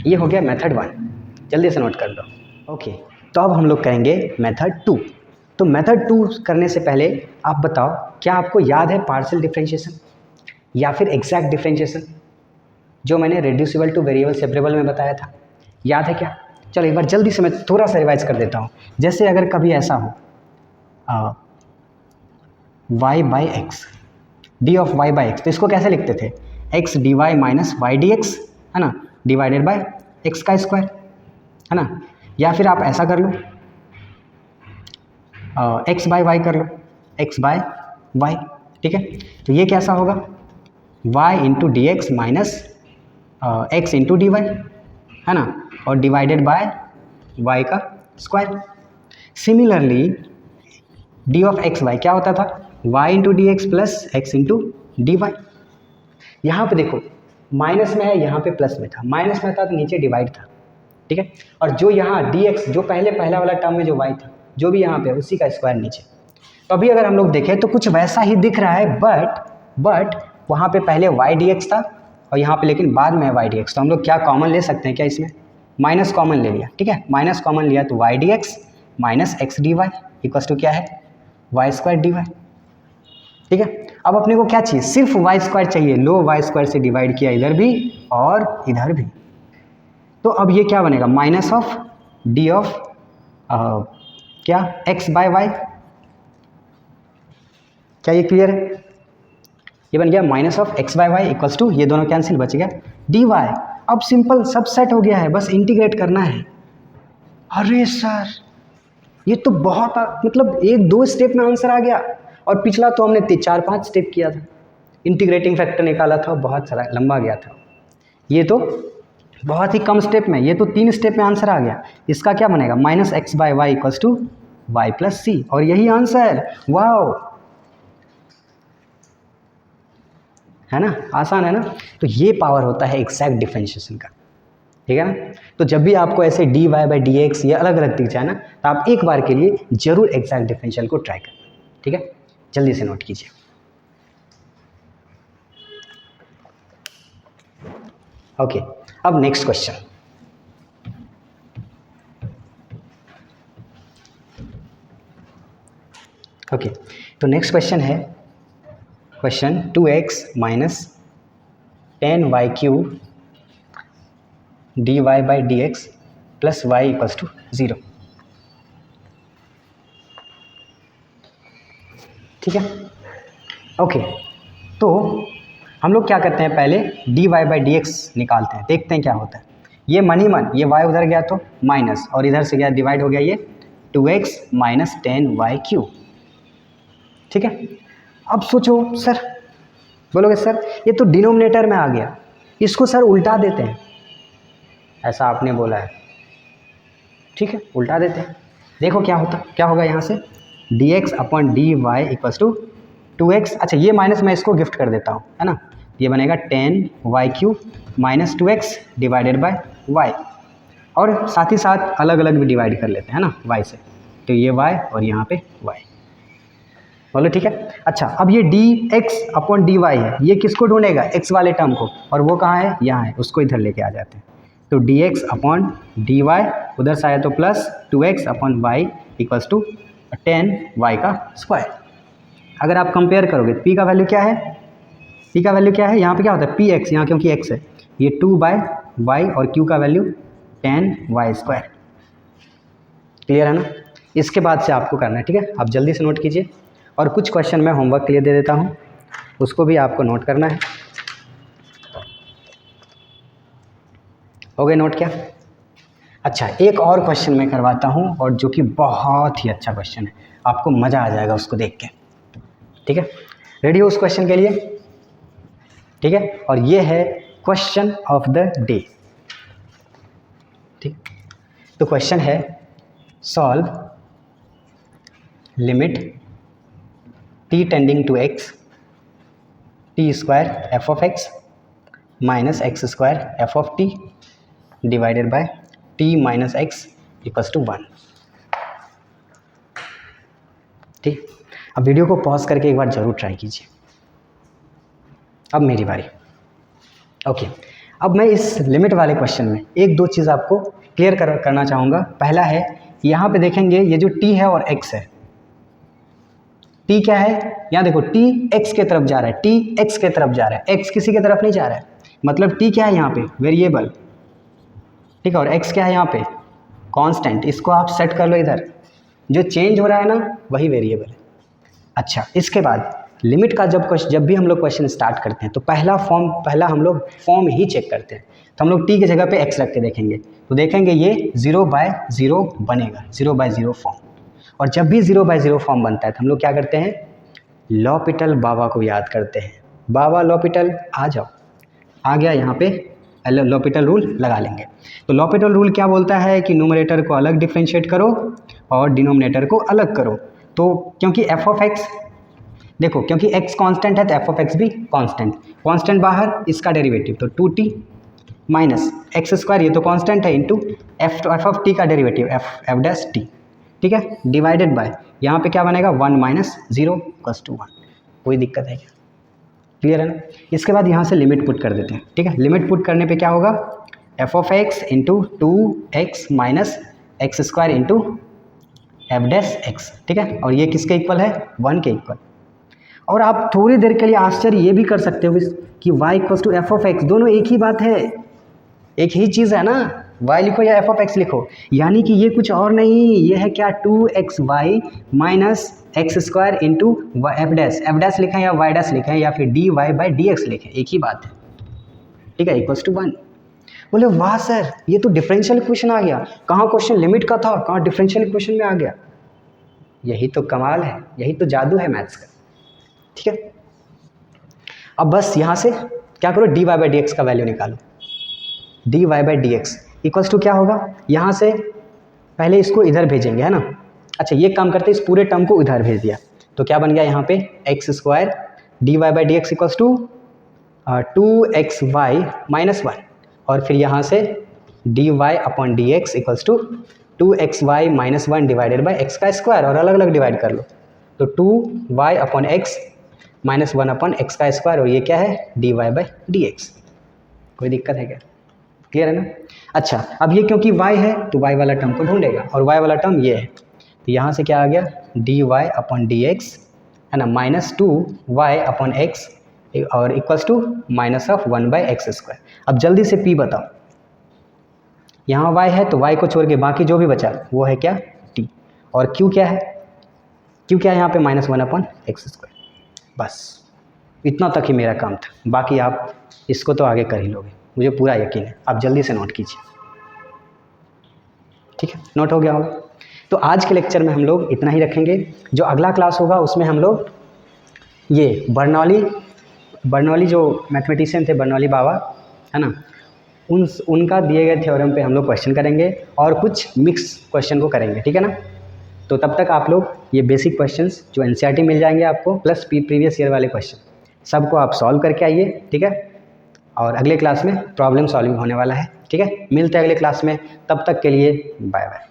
ये हो गया मेथड 1, जल्दी से नोट कर लो। ओके, तो अब हम लोग करेंगे मेथड 2। तो मेथड 2 करने से पहले आप बताओ क्या आपको याद है पार्शियल डिफरेंशिएशन या फिर एग्जैक्ट डिफरेंशिएशन, जो मैंने रेड्यूसिबल टू वेरिएबल सेपरेबल में बताया था, याद है क्या। चलो एक बार जल्दी से मैं थोड़ा सा रिवाइज कर देता हूँ। जैसे अगर कभी ऐसा हो y by x, d of y by x, तो इसको कैसे लिखते थे, x d y minus Y d x, है ना, डिवाइडेड बाय एक्स का स्क्वायर, है ना। या फिर आप ऐसा कर लो, एक्स बाय वाई कर लो, एक्स बाय वाई, ठीक है। तो ये कैसा होगा, y into d x minus x into D y, है ना, और डिवाइडेड बाय y का square. Similarly d of x y क्या होता था, y into d x plus x into D y. यहाँ पर देखो माइनस में है, यहाँ पे प्लस में था, माइनस में था तो नीचे डिवाइड था, ठीक है। और जो यहाँ डी एक्स जो पहला वाला टर्म में जो y था, जो भी यहाँ पे उसी का स्क्वायर नीचे। तो अभी अगर हम लोग देखें तो कुछ वैसा ही दिख रहा है, बट वहाँ पे पहले y dx था और यहाँ पे लेकिन बाद में है y dx। तो हम लोग क्या कॉमन ले सकते हैं क्या, इसमें माइनस कॉमन ले लिया, ठीक है, माइनस कॉमन लिया तो y dx minus x d y equals to क्या है, वाई स्क्वायर डी वाई, ठीक है। अब अपने को क्या चाहिए, सिर्फ वाई स्क्वायर चाहिए, लो वाई स्क्वायर से डिवाइड किया इधर भी और इधर भी। तो अब ये क्या बनेगा, माइनस ऑफ डी ऑफ क्या एक्स बाय वाई, क्या ये क्लियर है, ये बन गया minus of x by Y equals to, ये दोनों कैंसिल, बच गया डी वाई। अब सिंपल सब सेट हो गया है, बस इंटीग्रेट करना है। अरे सर ये तो बहुत मतलब 1-2 स्टेप में आंसर आ गया, और पिछला तो हमने 4-5 स्टेप किया था, इंटीग्रेटिंग फैक्टर निकाला था, बहुत सारा लंबा गया था। ये तो बहुत ही कम स्टेप में, ये तो 3 स्टेप में आंसर आ गया। इसका क्या बनेगा, minus X by Y equals to Y plus C, और यही आंसर, वाओ, है ना, आसान है ना। तो ये पावर होता है एग्जैक्ट डिफरेंशिएशन का, ठीक है ना। तो जब भी आपको ऐसे d Y by D x ये अलग अलग दिख जाए ना, तो आप एक बार के लिए जरूर एग्जैक्ट डिफरेंशियल को ट्राई करें, ठीक है। जल्दी से नोट कीजिए। ओके, अब नेक्स्ट क्वेश्चन। ओके, तो नेक्स्ट क्वेश्चन है question 2x minus 10y cube d Y by D x plus y equals to 0, ठीक है। ओके, तो हम लोग क्या करते हैं, पहले d Y by D x निकालते हैं, देखते हैं क्या होता है। ये मनी मन, ये y उधर गया तो माइनस, और इधर से गया डिवाइड हो गया, ये 2x माइनस 10y क्यूब, ठीक है। अब सोचो सर, बोलोगे सर ये तो डिनोमिनेटर में आ गया, इसको सर उल्टा देते हैं, ऐसा आपने बोला है, ठीक है, उल्टा देते हैं। देखो क्या होता, क्या होगा यहाँ से, dx upon d y equals to 2x, अच्छा ये माइनस मैं इसको गिफ्ट कर देता हूँ, है ना, ये बनेगा 10y cube minus 2x divided by y, और साथ ही साथ अलग अलग भी डिवाइड कर लेते हैं, है ना, y से, तो ये y और यहाँ पे y, बोलो ठीक है। अच्छा, अब ये dx अपॉन dy है, ये किसको ढूंढेगा, x वाले टर्म को, और वो कहाँ है, यहाँ है, उसको इधर लेके आ जाते हैं। तो dx अपॉन dy उधर से आया तो plus 2x upon y equals to 10y का स्क्वायर। अगर आप कंपेयर करोगे p का वैल्यू क्या है, p का वैल्यू क्या है, यहाँ पे क्या होता है px, यहाँ क्योंकि x है, ये 2/y, और q का वैल्यू 10y स्क्वायर। क्लियर है ना। इसके बाद से आपको करना है, ठीक है, आप जल्दी से नोट कीजिए, और कुछ क्वेश्चन मैं होमवर्क के लिए दे देता हूँ, उसको भी आपको नोट करना है। हो गए नोट क्या। अच्छा, एक और क्वेश्चन मैं करवाता हूँ, और जो कि बहुत ही अच्छा क्वेश्चन है, आपको मज़ा आ जाएगा उसको देख के, ठीक है। रेडी हो उस क्वेश्चन के लिए, ठीक है। और ये है क्वेश्चन ऑफ द डे, ठीक। तो क्वेश्चन है, solve limit t tending to x t square f of x minus x square f of t divided by t minus x equals to 1, ठीक। अब वीडियो को पॉज करके एक बार ज़रूर try कीजिए। अब मेरी बारी। ओके, अब मैं इस लिमिट वाले क्वेश्चन में 1-2 चीज़ आपको क्लियर करना चाहूँगा। पहला है, यहाँ पे देखेंगे ये जो t है और x है, t क्या है, यहाँ देखो t x के तरफ जा रहा है, t x के तरफ जा रहा है, x किसी के तरफ नहीं जा रहा है, मतलब t क्या है यहाँ पे, वेरिएबल, ठीक है, और x क्या है यहाँ पे, कांस्टेंट। इसको आप सेट कर लो इधर, जो चेंज हो रहा है ना वही वेरिएबल है। अच्छा, इसके बाद लिमिट का जब भी हम लोग क्वेश्चन स्टार्ट करते हैं तो पहला हम लोग फॉर्म ही चेक करते हैं। तो हम लोग टी की जगह पे एक्स रख के देखेंगे, तो देखेंगे ये 0/0 बनेगा, 0/0 फॉर्म। और जब भी 0/0 फॉर्म बनता है तो हम लोग क्या करते हैं, लॉपिटल बाबा को याद करते हैं। बाबा लॉपिटल आ जाओ, आ गया यहाँ पे, लॉपिटल रूल लगा लेंगे। तो लॉपिटल रूल क्या बोलता है कि न्यूमरेटर को अलग डिफ्रेंशिएट करो और डिनोमिनेटर को अलग करो। तो क्योंकि एफ ऑफ एक्स, देखो क्योंकि x कांस्टेंट है तो एफ ऑफ एक्स भी कांस्टेंट बाहर, इसका डेरिवेटिव तो 2t माइनस एक्स स्क्वायर, ये तो कांस्टेंट है, इंटू एफ ऑफ टी का डेरिवेटिव एफ डैश टी, ठीक है, डिवाइडेड बाय यहाँ पे क्या बनेगा 1 माइनस 0 + 1। कोई दिक्कत है क्या? क्लियर है ना? इसके बाद यहाँ से लिमिट पुट कर देते हैं, ठीक है। लिमिट पुट करने पे क्या होगा, F of x into 2x minus x square into F dash x, ठीक है। और ये किसके इक्वल है, 1 के इक्वल। और आप थोड़ी देर के लिए आश्चर्य ये भी कर सकते हो कि y equals to f of x, दोनों एक ही बात है, एक ही चीज़ है ना, y लिखो या एफ ऑफ एक्स लिखो, यानी कि ये कुछ और नहीं, ये है क्या 2xy minus x square into F dash लिखें या y डैश लिखें या फिर dy/dx लिखें, एक ही बात है, ठीक है, इक्वल्स टू 1। बोले वाह सर, ये तो डिफरेंशियल इक्वेशन आ गया, कहाँ क्वेश्चन लिमिट का था, कहाँ डिफरेंशियल इक्वेशन में आ गया। यही तो कमाल है, यही तो जादू है मैथ्स का, ठीक है। अब बस यहाँ से क्या करो, dy/dx का वैल्यू निकालो। dy/dx इक्वल्स टू क्या होगा, यहाँ से पहले इसको इधर भेजेंगे, है ना। अच्छा, ये काम करते इस पूरे टर्म को इधर भेज दिया तो क्या बन गया यहाँ पे x square dy/dx equals to 2xy minus 1, और फिर यहाँ से dy/dx equals to 2xy minus 1 divided by x का स्क्वायर, और अलग अलग डिवाइड कर लो तो 2y/x माइनस 1/x का स्क्वायर, और ये क्या है dy/dx। कोई दिक्कत है क्या? क्लियर है ना? अच्छा, अब ये क्योंकि y है तो y वाला टर्म को ढूंढेगा, और y वाला टर्म ये है, तो यहाँ से क्या आ गया dy/dx, है ना, माइनस 2y/x और equals to minus of 1/x square. अब जल्दी से p बताओ, यहाँ y है तो y को छोड़ के बाकी जो भी बचा वो है क्या t, और q क्या है, q क्या है यहाँ पे -1/x स्क्वायर। बस इतना तक ही मेरा काम था, बाकी आप इसको तो आगे कर ही लोगे, मुझे पूरा यकीन है। आप जल्दी से नोट कीजिए, ठीक है, नोट हो गया होगा। तो आज के लेक्चर में हम लोग इतना ही रखेंगे। जो अगला क्लास होगा उसमें हम लोग ये बर्नौली जो मैथमेटिशियन थे, बर्नौली बाबा, है ना, उनका दिए गए थ्योरम पे हम लोग क्वेश्चन करेंगे और कुछ मिक्स क्वेश्चन को करेंगे, ठीक है ना। तो तब तक आप लोग ये बेसिक क्वेश्चंस जो एनसीईआरटी मिल जाएंगे आपको, प्लस प्रीवियस ईयर वाले क्वेश्चन, सबको आप सॉल्व करके आइए, ठीक है। और अगले क्लास में प्रॉब्लम सॉल्विंग होने वाला है, ठीक है। मिलते हैं अगले क्लास में, तब तक के लिए बाय बाय।